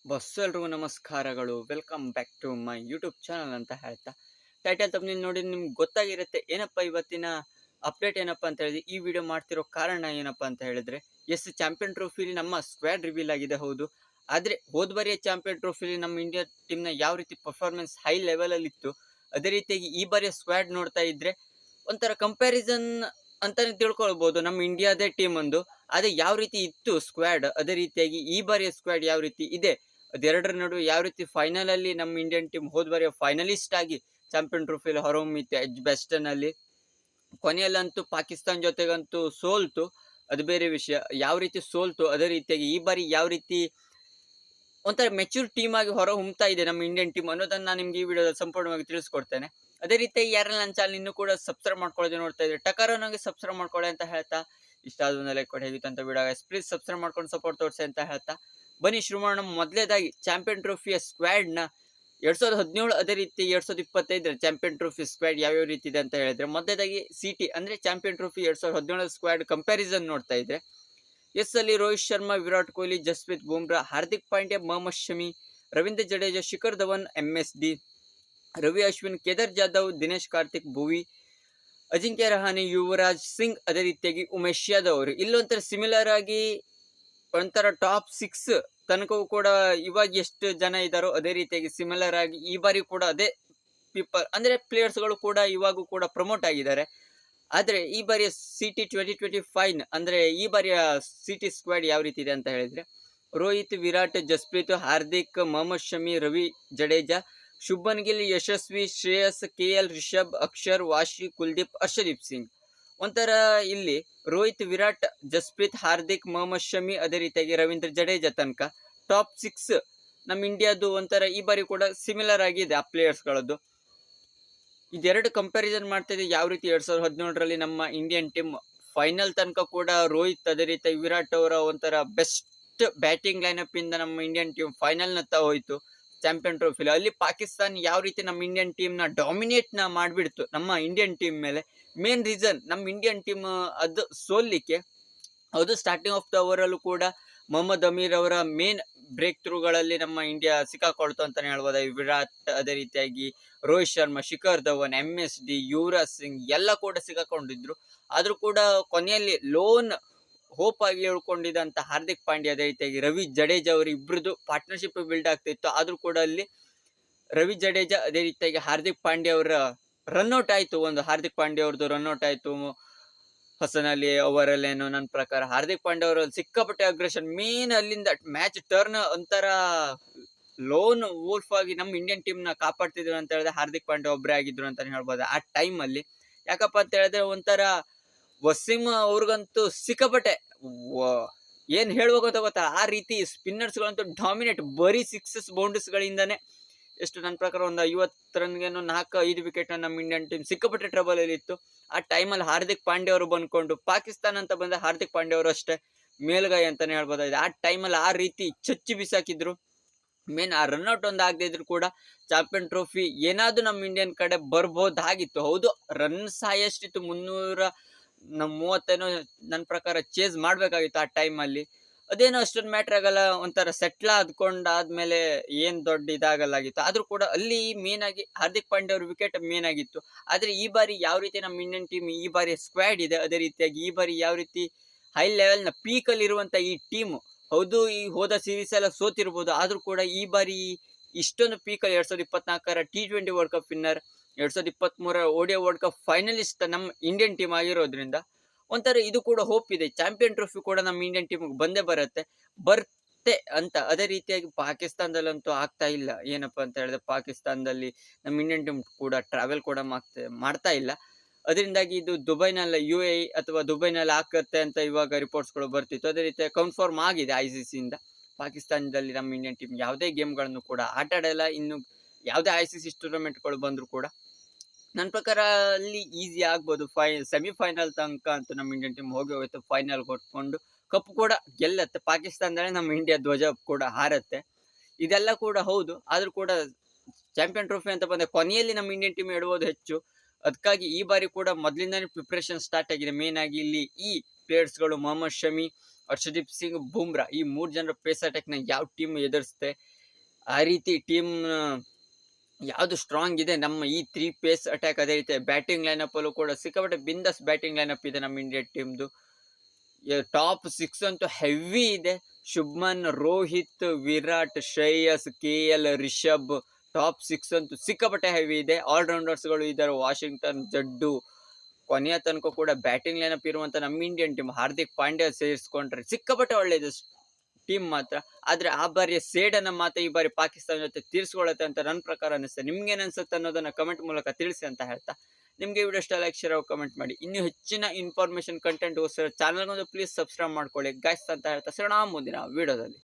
ಎಲ್ರಿಗೂ ನಮಸ್ಕಾರಗಳು. Welcome back to my YouTube channel ಅಂತ ಹೇಳ್ತಾ ಟೈಟಲ್ ತಮ್ಮನೇಲಿ ನೋಡಿ ನಿಮ್ಗೆ ಗೊತ್ತಾಗಿರುತ್ತೆ ಏನಪ್ಪ ಇವತ್ತಿನ ಅಪ್ಡೇಟ್ ಏನಪ್ಪ ಅಂತ ಹೇಳಿದ್ರೆ ಈ ವಿಡಿಯೋ ಮಾಡ್ತಿರೋ ಕಾರಣ ಏನಪ್ಪ ಅಂತ ಹೇಳಿದ್ರೆ ಚಾಂಪಿಯನ್ ಟ್ರೋಫಿಲಿ ನಮ್ಮ ಸ್ಕ್ವಾಡ್ ರಿವೀಲ್ ಆಗಿದೆ. ಹೌದು, ಆದರೆ ಹೋದ ಬಾರಿಯ ಚಾಂಪಿಯನ್ ಟ್ರೋಫಿಲಿ ನಮ್ಮ ಇಂಡಿಯಾ ಟೀಮ್ನ ಯಾವ ರೀತಿ ಪರ್ಫಾರ್ಮೆನ್ಸ್ ಹೈ ಲೆವೆಲಲ್ಲಿ ಇತ್ತು, ಅದೇ ರೀತಿಯಾಗಿ ಈ ಬಾರಿಯ ಸ್ಕ್ವಾಡ್ ನೋಡ್ತಾ ಇದ್ರೆ ಒಂಥರ ಕಂಪ್ಯಾರಿಸನ್ ಅಂತಾನೆ ತಿಳ್ಕೊಳ್ಬಹುದು. ನಮ್ಮ ಇಂಡಿಯಾದೇ ಟೀಮ್ ಒಂದು ಅದೇ ಯಾವ ರೀತಿ ಇತ್ತು ಸ್ಕ್ವಾಡ್, ಅದೇ ರೀತಿಯಾಗಿ ಈ ಬಾರಿಯ ಸ್ಕ್ವಾಡ್ ಯಾವ ರೀತಿ ಇದೆ, ಅದೆರಡರ ನಡುವೆ ಯಾವ ರೀತಿ ಫೈನಲ್ ಅಲ್ಲಿ ನಮ್ಮ ಇಂಡಿಯನ್ ಟೀಮ್ ಹೋದ ಬಾರಿಯ ಫೈನಲಿಸ್ಟ್ ಆಗಿ ಚಾಂಪಿಯನ್ ಟ್ರೋಫಿಲಿ ಹೊರಹೊಮ್ಮಿತ್ತು ಎಜ್ ಬೆಸ್ಟನ್ ಅಲ್ಲಿ. ಕೊನೆಯಲ್ಲಂತೂ ಪಾಕಿಸ್ತಾನ್ ಜೊತೆಗಂತೂ ಸೋಲ್ತು, ಅದು ಬೇರೆ ವಿಷಯ. ಯಾವ ರೀತಿ ಸೋಲ್ತು ಅದೇ ರೀತಿಯಾಗಿ ಈ ಬಾರಿ ಯಾವ ರೀತಿ ಒಂಥರ ಮೆಚೂರ್ ಟೀಮ್ ಆಗಿ ಹೊರ ಹೊಮ್ತಾ ಇದೆ ನಮ್ಮ ಇಂಡಿಯನ್ ಟೀಮ್ ಅನ್ನೋದನ್ನ ನಾನು ನಿಮ್ಗೆ ಈ ವಿಡಿಯೋದಲ್ಲಿ ಸಂಪೂರ್ಣವಾಗಿ ತಿಳಿಸ್ಕೊಡ್ತೇನೆ. ಅದೇ ರೀತಿ ಯಾರೆಲ್ಲ ನನ್ನ ಚಾನಲ್ ಇನ್ನೂ ಕೂಡ ಸಬ್ಸ್ಕ್ರೈಬ್ ಮಾಡ್ಕೊಳ್ಳೋದು ನೋಡ್ತಾ ಇದ್ರೆ ಟಕರನಾಗಿ ಸಬ್ಸ್ಕ್ರೈಬ್ ಮಾಡ್ಕೊಳ್ಳಿ ಅಂತ ಹೇಳ್ತಾ, ಇಷ್ಟ ಆದ್ಮೇಲೆ ಲೈಕ್ ಕೊಡಿ, ಹೇಗಿತ್ತು ಅಂತ ವಿಡಿಯೋ ಪ್ಲೀಸ್ ಸಬ್ಸ್ಕ್ರೈಬ್ ಮಾಡ್ಕೊಂಡು ಸಪೋರ್ಟ್ ತೋರಿಸಿ ಅಂತ ಹೇಳ್ತಾ ಬನ್ನಿ ಶುರು ಮಾಡೋಣ. ಮೊದಲೇದಾಗಿ ಚಾಂಪಿಯನ್ ಟ್ರೋಫಿಯ ಸ್ಕ್ವಾಡ್ ನ 2017 ಅದೇ ರೀತಿ 2025 ಚಾಂಪಿಯನ್ ಟ್ರೋಫಿ ಸ್ಕ್ವಾಡ್ ಯಾವ್ಯಾವ ರೀತಿ ಇದೆ ಅಂತ ಹೇಳಿದ್ರೆ, ಮೊದಲೇದಾಗಿ ಸಿಟಿ ಅಂದ್ರೆ ಚಾಂಪಿಯನ್ ಟ್ರೋಫಿ 2017 ಸ್ಕ್ವಾಡ್ ಕಂಪ್ಯಾರಿಸನ್ ನೋಡ್ತಾ ಇದ್ರೆ ಅಲ್ಲಿ ರೋಹಿತ್ ಶರ್ಮಾ, ವಿರಾಟ್ ಕೊಹ್ಲಿ, ಜಸ್ಪ್ರೀತ್ ಬುಮ್ರಾ, ಹಾರ್ದಿಕ್ ಪಾಂಡ್ಯ, ಮೊಹಮ್ಮದ್ ಶಮಿ, ರವೀಂದ್ರ ಜಡೇಜಾ, ಶಿಖರ್ ಧವನ್, MSD, ರವಿ ಅಶ್ವಿನ್, ಕೇದಾರ್ ಜಾಧವ್, ದಿನೇಶ್ ಕಾರ್ತಿಕ್, ಭುವಿ, ಅಜಿಂಕ್ಯ ರಹಾನೆ, ಯುವರಾಜ್ ಸಿಂಗ್, ಅದೇ ರೀತಿಯಾಗಿ ಉಮೇಶ್ ಯಾದವ್ ಅವರು. ಇಲ್ಲೊಂಥರ ಸಿಮಿಲರ್ ಆಗಿ ಒಂಥರ ಟಾಪ್ 6 ತನಕವೂ ಕೂಡ ಇವಾಗ ಎಷ್ಟು ಜನ ಇದ್ದಾರೋ ಅದೇ ರೀತಿಯಾಗಿ ಸಿಮಿಲರ್ ಆಗಿ ಈ ಬಾರಿ ಕೂಡ ಅದೇ ಪೀಪಲ್ ಅಂದ್ರೆ ಪ್ಲೇಯರ್ಸ್ ಗಳು ಕೂಡ ಇವಾಗೂ ಕೂಡ ಪ್ರಮೋಟ್ ಆಗಿದ್ದಾರೆ. ಆದ್ರೆ ಈ ಬಾರಿಯ ಸಿಟಿ 2025 ಅಂದ್ರೆ ಈ ಬಾರಿಯ ಸಿಟಿ ಸ್ಕ್ವಾಡ್ ಯಾವ ರೀತಿ ಇದೆ ಅಂತ ಹೇಳಿದ್ರೆ, ರೋಹಿತ್, ವಿರಾಟ್, ಜಸ್ಪ್ರೀತ್, ಹಾರ್ದಿಕ್, ಮೊಹಮ್ಮದ್ ಶಮಿ, ರವಿ ಜಡೇಜಾ, ಶುಭನ್ ಗಿಲ್, ಯಶಸ್ವಿ, ಶ್ರೇಯಸ್, KL, ರಿಷಬ್, ಅಕ್ಷರ್, ವಾಶಿ, ಕುಲ್ದೀಪ್, ಹರ್ಷದೀಪ್ ಸಿಂಗ್. ಒಂಥರ ಇಲ್ಲಿ ರೋಹಿತ್, ವಿರಾಟ್, ಜಸ್ಪ್ರೀತ್, ಹಾರ್ದಿಕ್, ಮೊಹಮ್ಮದ್ ಶಮಿ, ಅದೇ ರೀತಿಯಾಗಿ ರವೀಂದ್ರ ಜಡೇಜಾ ತನಕ ಟಾಪ್ 6 ನಮ್ಮ ಇಂಡಿಯಾದು ಒಂಥರ ಈ ಬಾರಿ ಕೂಡ ಸಿಮಿಲರ್ ಆಗಿದೆ ಆ ಪ್ಲೇಯರ್ಸ್ ಗಳದ್ದು. ಇದೆರಡು ಕಂಪ್ಯಾರಿಸನ್ ಮಾಡ್ತಾ ಇದೆ ಯಾವ ರೀತಿ 2017ರಲ್ಲಿ ನಮ್ಮ ಇಂಡಿಯನ್ ಟೀಮ್ ಫೈನಲ್ ತನಕ ಕೂಡ ರೋಹಿತ್ ಅದೇ ರೀತಿ ವಿರಾಟ್ ಅವರ ಒಂಥರ ಬೆಸ್ಟ್ ಬ್ಯಾಟಿಂಗ್ ಲೈನಪ್ ಇಂದ ನಮ್ಮ ಇಂಡಿಯನ್ ಟೀಮ್ ಫೈನಲ್ ನತ್ತ ಹೋಯ್ತು ಚಾಂಪಿಯನ್ ಟ್ರೋಫಿಲಿ. ಅಲ್ಲಿ ಪಾಕಿಸ್ತಾನ್ ಯಾವ ರೀತಿ ನಮ್ಮ ಇಂಡಿಯನ್ ಟೀಮ್ ನ ಡಾಮಿನೇಟ್ ನ ಮಾಡ್ಬಿಡ್ತು ನಮ್ಮ ಇಂಡಿಯನ್ ಟೀಮ್ ಮೇಲೆ. ಮೇನ್ ರೀಸನ್ ನಮ್ಮ ಇಂಡಿಯನ್ ಟೀಮ್ ಅದು ಸೋಲಿಕ್ಕೆ, ಅದು ಸ್ಟಾರ್ಟಿಂಗ್ ಆಫ್ ದ ಓವರ್ ಅಲ್ಲೂ ಕೂಡ ಮೊಹಮ್ಮದ್ ಅಮೀರ್ ಅವರ ಮೇನ್ ಬ್ರೇಕ್ ಥ್ರೂಗಳಲ್ಲಿ ನಮ್ಮ ಇಂಡಿಯಾ ಸಿಕ್ಕಾಕೊಳ್ತು ಅಂತಾನೆ ಹೇಳ್ಬೋದು. ವಿರಾಟ್ ಅದೇ ರೀತಿಯಾಗಿ ರೋಹಿತ್ ಶರ್ಮಾ, ಶಿಖರ್ ಧವನ್, MSD, ಯುವರಾಜ್ ಸಿಂಗ್ ಎಲ್ಲ ಕೂಡ ಸಿಕ್ಕಾಕೊಂಡಿದ್ರು. ಆದ್ರೂ ಕೂಡ ಕೊನೆಯಲ್ಲಿ ಲೋನ್ ಹೋಪ್ ಆಗಿ ಹೇಳ್ಕೊಂಡಿದ್ದಂತ ಹಾರ್ದಿಕ್ ಪಾಂಡ್ಯ ಅದೇ ರೀತಿಯಾಗಿ ರವಿ ಜಡೇಜಾ ಅವರು ಇಬ್ಬರದು ಪಾರ್ಟ್ನರ್ಶಿಪ್ ಬಿಲ್ಡ್ ಆಗ್ತಿತ್ತು. ಆದ್ರೂ ಕೂಡ ಅಲ್ಲಿ ರವಿ ಜಡೇಜಾ ಅದೇ ರೀತಿಯಾಗಿ ಹಾರ್ದಿಕ್ ಪಾಂಡ್ಯ ಅವರ ರನ್ಔಟ್ ಆಯ್ತು. ಒಂದು ಹಾರ್ದಿಕ್ ಪಾಂಡ್ಯ ಅವ್ರದ್ದು ರನ್ಔಟ್ ಆಯ್ತು ಹಸನ್ ಅಲಿ ಓವರ್ ಅಲ್ಲೇನು. ನನ್ನ ಪ್ರಕಾರ ಹಾರ್ದಿಕ್ ಪಾಂಡ್ಯ ಅವರು ಸಿಕ್ಕಾಪಟ್ಟೆ ಅಗ್ರೆಷನ್, ಮೇನ್ ಅಲ್ಲಿಂದ ಮ್ಯಾಚ್ ಟರ್ನ್ ಒಂಥರ ಲೋನ್ ವೋಲ್ಫ್ ಆಗಿ ನಮ್ಮ ಇಂಡಿಯನ್ ಟೀಮ್ ನ ಕಾಪಾಡ್ತಿದ್ರು ಅಂತ ಹೇಳಿದ್ರೆ ಹಾರ್ದಿಕ್ ಪಾಂಡ್ಯ ಒಬ್ಬರೇ ಆಗಿದ್ರು ಅಂತಾನೆ ಹೇಳ್ಬೋದು ಆ ಟೈಮ್ ಅಲ್ಲಿ. ಯಾಕಪ್ಪ ಅಂತ ಹೇಳಿದ್ರೆ ಒಂಥರ ವಸೀಂ ಅವ್ರಿಗಂತೂ ಸಿಕ್ಕಾಪಟ್ಟೆ ಏನ್ ಹೇಳ್ಬೇಕು ಅಂತ ಗೊತ್ತಾ, ಆ ರೀತಿ ಸ್ಪಿನ್ನರ್ಸ್ ಗಳಂತೂ ಡಾಮಿನೇಟ್, ಬರೀ ಸಿಕ್ಸಸ್ ಬೌಂಡರ್ಸ್ ಗಳಿಂದಾನೆ ಎಷ್ಟು ನನ್ನ ಪ್ರಕಾರ ಒಂದು 50 ರನ್ಗೇನು 4-5 ವಿಕೆಟ್ ನಮ್ಮ ಇಂಡಿಯನ್ ಟೀಮ್ ಸಿಕ್ಕಾಪಟ್ಟೆ ಟ್ರಬಲ್ ಅಲ್ಲಿ ಇತ್ತು. ಆ ಟೈಮಲ್ಲಿ ಹಾರ್ದಿಕ್ ಪಾಂಡ್ಯ ಅವರು ಬಂದ್ಕೊಂಡು, ಪಾಕಿಸ್ತಾನ ಅಂತ ಬಂದ ಹಾರ್ದಿಕ್ ಪಾಂಡ್ಯ ಅವರು ಅಷ್ಟೇ ಮೇಲ್ಗೈ ಅಂತಾನೆ ಹೇಳ್ಬೋದಾಗಿದೆ. ಆ ಟೈಮಲ್ಲಿ ಆ ರೀತಿ ಚಚ್ಚಿ ಬಿಸಾಕಿದ್ರು. ಮೇನ್ ಆ ರನ್ಔಟ್ ಒಂದು ಆಗದೆ ಇದ್ರು ಕೂಡ ಚಾಂಪಿಯನ್ ಟ್ರೋಫಿ ಏನಾದ್ರು ನಮ್ಮ ಇಂಡಿಯನ್ ಕಡೆ ಬರ್ಬೋದಾಗಿತ್ತು. ಹೌದು, ರನ್ಸ್ ಹೈಯೆಸ್ಟ್ ಇತ್ತು 330 ನನ್ನ ಪ್ರಕಾರ ಚೇಸ್ ಮಾಡ್ಬೇಕಾಗಿತ್ತು ಆ ಟೈಮ್ ಅಲ್ಲಿ. ಅದೇನೋ ಅಷ್ಟೊಂದು ಮ್ಯಾಟ್ರ್ ಆಗಲ್ಲ, ಒಂಥರ ಸೆಟ್ಲ್ ಆದ್ಮೇಲೆ ಏನ್ ದೊಡ್ಡ ಇದಾಗಲ್ಲಾಗಿತ್ತು. ಆದ್ರೂ ಕೂಡ ಅಲ್ಲಿ ಮೇನ್ ಆಗಿ ಹಾರ್ದಿಕ್ ಪಾಂಡ್ಯ ಅವ್ರ ವಿಕೆಟ್ ಮೇನ್ ಆಗಿತ್ತು. ಆದ್ರೆ ಈ ಬಾರಿ ಯಾವ ರೀತಿ ನಮ್ಮ ಇಂಡಿಯನ್ ಟೀಮ್ ಈ ಬಾರಿ ಸ್ಕ್ವಾಡ್ ಇದೆ, ಅದೇ ರೀತಿಯಾಗಿ ಈ ಬಾರಿ ಯಾವ ರೀತಿ ಹೈ ಲೆವೆಲ್ ನ ಪೀಕ್ ಅಲ್ಲಿ ಇರುವಂತ ಈ ಟೀಮ್, ಹೌದು ಈ ಹೋದ ಸೀರೀಸ್ ಎಲ್ಲ ಸೋತಿರ್ಬೋದು, ಆದ್ರೂ ಕೂಡ ಈ ಬಾರಿ ಇಷ್ಟೊಂದು ಪೀಕ್ ಅಲ್ಲಿ 2024ರ T20 ವರ್ಲ್ಡ್ ಕಪ್ ವಿನ್ನರ್, 2023ರ ODI ವರ್ಲ್ಡ್ ಕಪ್ ಫೈನಲಿಸ್ಟ್ ನಮ್ಮ ಇಂಡಿಯನ್ ಟೀಮ್ ಆಗಿರೋದ್ರಿಂದ ಒಂಥರ ಇದು ಕೂಡ ಹೋಪ್ ಇದೆ. ಚಾಂಪಿಯನ್ ಟ್ರೋಫಿ ಕೂಡ ನಮ್ಮ ಇಂಡಿಯನ್ ಟೀಮ್ ಬಂದೇ ಬರುತ್ತೆ ಅಂತ. ಅದೇ ರೀತಿಯಾಗಿ ಪಾಕಿಸ್ತಾನದಲ್ಲಂತೂ ಆಗ್ತಾ ಇಲ್ಲ. ಏನಪ್ಪಾ ಅಂತ ಹೇಳಿದ್ರೆ ಪಾಕಿಸ್ತಾನದಲ್ಲಿ ನಮ್ಮ ಇಂಡಿಯನ್ ಟೀಮ್ ಕೂಡ ಟ್ರಾವೆಲ್ ಕೂಡ ಮಾಡ್ತಾ ಇಲ್ಲ. ಅದರಿಂದಾಗಿ ಇದು ದುಬೈನಲ್ಲಿ UAE ಅಥವಾ ದುಬೈನಲ್ಲಿ ಹಾಕತ್ತೆ ಅಂತ ಇವಾಗ ರಿಪೋರ್ಟ್ಸ್ ಗಳು ಬರ್ತಿತ್ತು. ಅದೇ ರೀತಿ ಕನ್ಫರ್ಮ್ ಆಗಿದೆ ICC ಇಂದ. ಪಾಕಿಸ್ತಾನದಲ್ಲಿ ನಮ್ಮ ಇಂಡಿಯನ್ ಟೀಮ್ ಯಾವುದೇ ಗೇಮ್ ಗಳನ್ನು ಕೂಡ ಆಟ ಆಡಲ್ಲ. ಇನ್ನು ಯಾವುದೇ ICC ಟೂರ್ನಮೆಂಟ್ ಗಳು ಬಂದ್ರು ಕೂಡ ನನ್ನ ಪ್ರಕಾರ ಅಲ್ಲಿ ಈಸಿ ಆಗ್ಬೋದು. ಸೆಮಿಫೈನಲ್ ತನಕ ಅಂತೂ ನಮ್ಮ ಇಂಡಿಯನ್ ಟೀಮ್ ಹೋಗುತ್ತೆ. ಫೈನಲ್ ಕೊಟ್ಕೊಂಡು ಕಪ್ ಕೂಡ ಗೆಲ್ಲತ್ತೆ. ಪಾಕಿಸ್ತಾನದಲ್ಲೇ ನಮ್ಮ ಇಂಡಿಯಾ ಧ್ವಜ ಕೂಡ ಹಾರತ್ತೆ. ಇದೆಲ್ಲ ಕೂಡ ಹೌದು, ಆದ್ರೂ ಕೂಡ ಚಾಂಪಿಯನ್ ಟ್ರೋಫಿ ಅಂತ ಬಂದ ಕೊನೆಯಲ್ಲಿ ನಮ್ಮ ಇಂಡಿಯನ್ ಟೀಮ್ ಇಡುವುದು ಹೆಚ್ಚು. ಅದಕ್ಕಾಗಿ ಈ ಬಾರಿ ಕೂಡ ಮೊದಲಿಂದಾನೇ ಪ್ರಿಪರೇಷನ್ ಸ್ಟಾರ್ಟ್ ಆಗಿದೆ. ಮೇನ್ ಆಗಿ ಇಲ್ಲಿ ಈ ಪ್ಲೇಯರ್ಸ್ ಗಳು ಮೊಹಮ್ಮದ್ ಶಮಿ, ಹರ್ಷದೀಪ್ ಸಿಂಗ್, ಬೂಮ್ರಾ ಈ 3 ಜನರ ಪೇಸ್ ಅಟ್ಯಾಕ್‌ನ ಯಾವ ಟೀಮ್ ಎದುರಿಸುತ್ತೆ, ಆ ರೀತಿ ಟೀಮ್ ಯಾವುದು ಸ್ಟ್ರಾಂಗ್ ಇದೆ ನಮ್ಮ ಈ 3 ಪೇಸ್ ಅಟ್ಯಾಕ್. ಅದೇ ರೀತಿ ಬ್ಯಾಟಿಂಗ್ ಲೈನಪ್ ಅಲ್ಲೂ ಕೂಡ ಸಿಕ್ಕಾಪಟ್ಟೆ ಬಿಂದಾಸ್ ಬ್ಯಾಟಿಂಗ್ ಲೈನಪ್ ಇದೆ ನಮ್ಮ ಇಂಡಿಯಾ ಟೀಮ್‌ದು. ಟಾಪ್ 6 ಅಂತೂ ಹೆವಿ ಇದೆ. ಶುಭ್ಮನ್, ರೋಹಿತ್, ವಿರಾಟ್, ಶ್ರೇಯಸ್, KL, ರಿಷಬ್ ಟಾಪ್ 6 ಅಂತೂ ಸಿಕ್ಕಾಪಟ್ಟೆ ಹೆವಿ ಇದೆ. ಆಲ್ರೌಂಡರ್ಸ್‌ಗಳು ಇದ್ದಾರೆ. ವಾಷಿಂಗ್ಟನ್, ಜಡ್ಡು ಕೊನೆಯ ತನಕ ಕೂಡ ಬ್ಯಾಟಿಂಗ್ ಲೈನಪ್ ಇರುವಂತ ನಮ್ಮ ಇಂಡಿಯನ್ ಟೀಮ್ ಹಾರ್ದಿಕ್ ಪಾಂಡ್ಯ ಸೇರಿಸ್ಕೊಂಡ್ರೆ ಸಿಕ್ಕಾಪಟ್ಟೆ ಒಳ್ಳೆಯದು ಟೀಮ್ ಮಾತ್ರ. ಆದ್ರೆ ಆ ಬಾರಿಯ ಸೇಡನ್ನ ಮಾತ್ರ ಈ ಬಾರಿ ಪಾಕಿಸ್ತಾನ ಜೊತೆ ತೀರಿಸ್ಕೊಳ್ಳುತ್ತೆ ಅಂತ ನನ್ನ ಪ್ರಕಾರ ಅನಿಸುತ್ತೆ. ನಿಮ್ಗೇನ್ ಅನ್ಸುತ್ತೆ ಅನ್ನೋದನ್ನ ಕಮೆಂಟ್ ಮೂಲಕ ತಿಳಿಸಿ ಅಂತ ಹೇಳ್ತಾ, ನಿಮ್ಗೆ ವಿಡಿಯೋ ಇಷ್ಟ ಲೈಕ್ ಶೇರ್ ಕಮೆಂಟ್ ಮಾಡಿ. ಇನ್ನು ಹೆಚ್ಚಿನ ಇನ್ಫಾರ್ಮೇಶನ್ ಕಂಟೆಂಟ್ ಚಾನಲ್ಗೊಂದು ಪ್ಲೀಸ್ ಸಬ್ಸ್ಕ್ರೈಬ್ ಮಾಡ್ಕೊಳ್ಳಿ ಗೈಸ್ ಅಂತ ಹೇಳ್ತಾ ಸಿಗೋಣ ಮುಂದಿನ ವಿಡಿಯೋದಲ್ಲಿ.